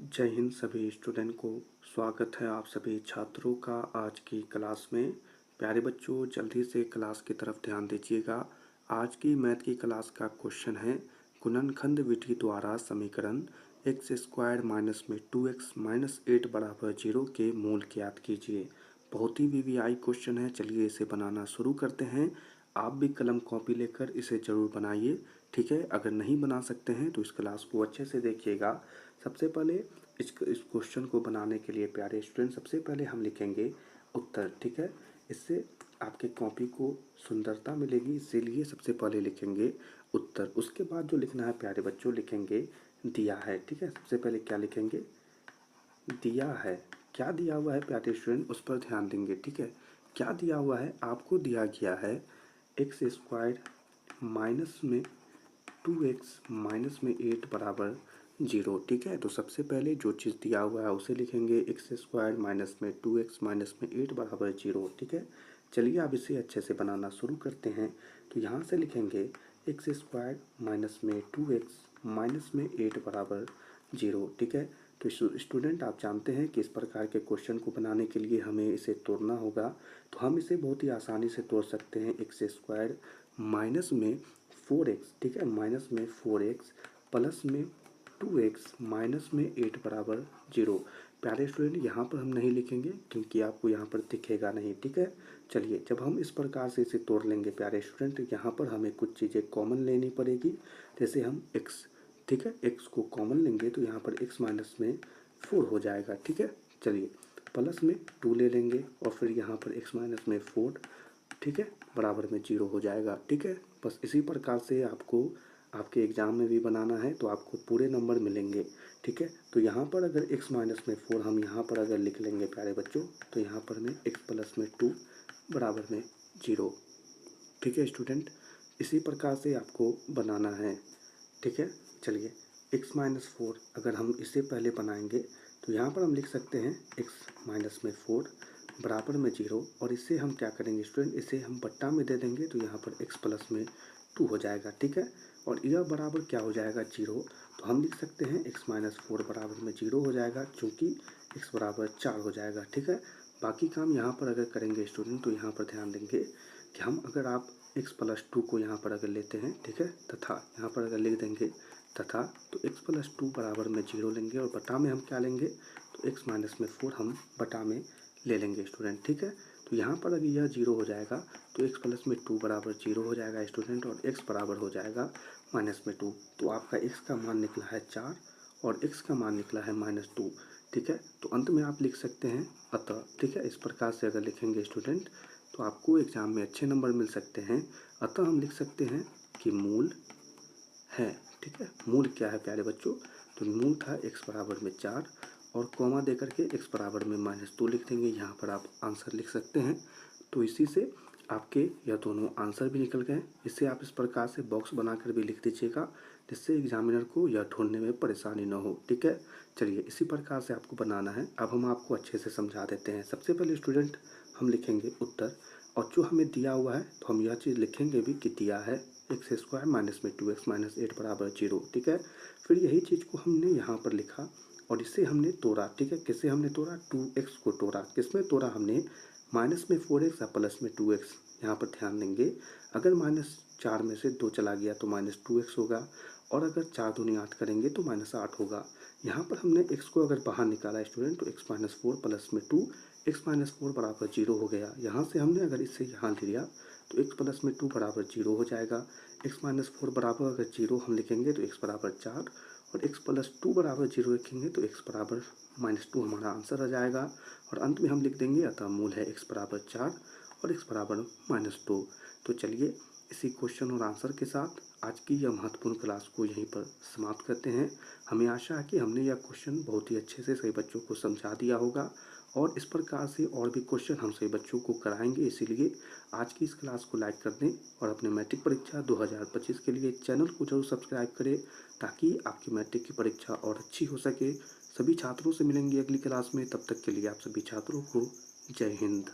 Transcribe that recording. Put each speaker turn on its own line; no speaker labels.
जय हिंद सभी स्टूडेंट को। स्वागत है आप सभी छात्रों का आज की क्लास में। प्यारे बच्चों, जल्दी से क्लास की तरफ ध्यान दीजिएगा। आज की मैथ की क्लास का क्वेश्चन है गुणनखंड विधि द्वारा समीकरण एक्स स्क्वायर माइनस में 2x माइनस 8 बराबर 0 के मूल ज्ञात कीजिए। बहुत ही वीवीआई क्वेश्चन है। चलिए इसे बनाना शुरू करते हैं। आप भी कलम कॉपी लेकर इसे ज़रूर बनाइए, ठीक है। अगर नहीं बना सकते हैं तो इस क्लास को अच्छे से देखिएगा। सबसे पहले इस क्वेश्चन को बनाने के लिए प्यारे स्टूडेंट सबसे पहले हम लिखेंगे उत्तर, ठीक है। इससे आपके कॉपी को सुंदरता मिलेगी, इसीलिए सबसे पहले लिखेंगे उत्तर। उसके बाद जो लिखना है प्यारे बच्चों, लिखेंगे दिया है, ठीक है। सबसे पहले क्या लिखेंगे? दिया है। क्या दिया हुआ है प्यारे स्टूडेंट, उस पर ध्यान देंगे, ठीक है। क्या दिया हुआ है? आपको दिया गया है एक्स स्क्वायर माइनस में 2x माइनस में 8 बराबर 0, ठीक है। तो सबसे पहले जो चीज़ दिया हुआ है उसे लिखेंगे एक्स स्क्वायर माइनस में 2x माइनस में 8 बराबर 0, ठीक है। चलिए अब इसे अच्छे से बनाना शुरू करते हैं। तो यहाँ से लिखेंगे एक्स स्क्वायर माइनस में 2x माइनस में 8 बराबर 0, ठीक है। तो स्टूडेंट आप जानते हैं कि इस प्रकार के क्वेश्चन को बनाने के लिए हमें इसे तोड़ना होगा। तो हम इसे बहुत ही आसानी से तोड़ सकते हैं। एक्स स्क्वायर माइनस में 4x, ठीक है, माइनस में 4x प्लस में 2x माइनस में 8 बराबर 0। प्यारे स्टूडेंट यहाँ पर हम नहीं लिखेंगे क्योंकि आपको यहाँ पर दिखेगा नहीं, ठीक है। चलिए जब हम इस प्रकार से इसे तोड़ लेंगे प्यारे स्टूडेंट, यहाँ पर हमें कुछ चीज़ें कॉमन लेनी पड़ेगी। जैसे हम x, ठीक है, x को कॉमन लेंगे तो यहाँ पर x माइनस में 4 हो जाएगा, ठीक है। चलिए प्लस में 2 ले लेंगे और फिर यहाँ पर x माइनस में 4, ठीक है, बराबर में 0 हो जाएगा, ठीक है। बस इसी प्रकार से आपको आपके एग्ज़ाम में भी बनाना है तो आपको पूरे नंबर मिलेंगे, ठीक है। तो यहाँ पर अगर x माइनस में 4 हम यहाँ पर अगर लिख लेंगे प्यारे बच्चों, तो यहाँ पर में x प्लस में 2 बराबर में 0, ठीक है स्टूडेंट। इसी प्रकार से आपको बनाना है, ठीक है। चलिए x माइनस 4 अगर हम इसे पहले बनाएंगे तो यहाँ पर हम लिख सकते हैं x माइनस में 4 बराबर में 0, और इससे हम क्या करेंगे स्टूडेंट, इसे हम बट्टा में दे देंगे तो यहाँ पर x प्लस में 2 हो जाएगा, ठीक है। और यह बराबर क्या हो जाएगा? 0। तो हम लिख सकते हैं x माइनस 4 बराबर में 0 हो जाएगा, क्योंकि x बराबर 4 हो जाएगा, ठीक है। बाकी काम यहाँ पर अगर करेंगे स्टूडेंट तो यहाँ पर ध्यान देंगे कि हम अगर आप x प्लस 2 को यहाँ पर अगर लेते हैं, ठीक है, तथा यहाँ पर अगर लिख देंगे तथा, तो x प्लस 2 बराबर में 0 लेंगे और बटा में हम क्या लेंगे, तो x माइनस में 4 हम बटा में ले लेंगे स्टूडेंट, ठीक है। तो यहाँ पर अगर यह 0 हो जाएगा तो x प्लस में 2 बराबर 0 हो जाएगा स्टूडेंट, और x बराबर हो जाएगा माइनस में 2। तो आपका x का मान निकला है 4 और x का मान निकला है -2, ठीक है। तो अंत में आप लिख सकते हैं अतः, ठीक है। इस प्रकार से अगर लिखेंगे स्टूडेंट तो आपको एग्ज़ाम में अच्छे नंबर मिल सकते हैं। अतः हम लिख सकते हैं कि मूल है, ठीक है। मूल क्या है प्यारे बच्चों? तो मूल था x बराबर में 4 और कॉमा दे करके x बराबर में -2 लिख देंगे। यहाँ पर आप आंसर लिख सकते हैं। तो इसी से आपके यह दोनों आंसर भी निकल गए। इसे आप इस प्रकार से बॉक्स बनाकर भी लिख दीजिएगा, जिससे एग्जामिनर को यह ढूंढने में परेशानी न हो, ठीक है। चलिए इसी प्रकार से आपको बनाना है। अब हम आपको अच्छे से समझा देते हैं। सबसे पहले स्टूडेंट हम लिखेंगे उत्तर, और जो हमें दिया हुआ है तो हम यह चीज़ लिखेंगे भी कि दिया है एक्स स्क्वायर माइनस में 2x माइनस 8 बराबर 0, ठीक है। फिर यही चीज़ को हमने यहाँ पर लिखा और इससे हमने तोड़ा, ठीक है। किससे हमने तोड़ा? 2x को तोड़ा। किसमें तोड़ा हमने? माइनस में 4x और प्लस में 2x। यहाँ पर ध्यान देंगे, अगर -4 में से 2 चला गया तो -2x होगा, और अगर 4 दूनी 8 करेंगे तो -8 होगा। यहाँ पर हमने x को अगर बाहर निकाला स्टूडेंट तो x माइनस 4 प्लस में 2, x माइनस 4 बराबर 0 हो गया। यहाँ से हमने अगर इससे यहाँ लिया तो x प्लस में 2 बराबर 0 हो जाएगा। x माइनस 4 बराबर अगर 0 हम लिखेंगे तो x बराबर 4, और x प्लस 2 बराबर 0 लिखेंगे तो x बराबर -2 हमारा आंसर आ जाएगा। और अंत में हम लिख देंगे अतः मूल है x बराबर 4 और x बराबर -2। तो चलिए इसी क्वेश्चन और आंसर के साथ आज की यह महत्वपूर्ण क्लास को यहीं पर समाप्त करते हैं। हमें आशा है कि हमने यह क्वेश्चन बहुत ही अच्छे से सभी बच्चों को समझा दिया होगा, और इस प्रकार से और भी क्वेश्चन हम सभी बच्चों को कराएंगे। इसीलिए आज की इस क्लास को लाइक कर दें और अपने मैट्रिक परीक्षा 2025 के लिए चैनल को जरूर सब्सक्राइब करें, ताकि आपकी मैट्रिक की परीक्षा और अच्छी हो सके। सभी छात्रों से मिलेंगे अगली क्लास में। तब तक के लिए आप सभी छात्रों को जय हिंद।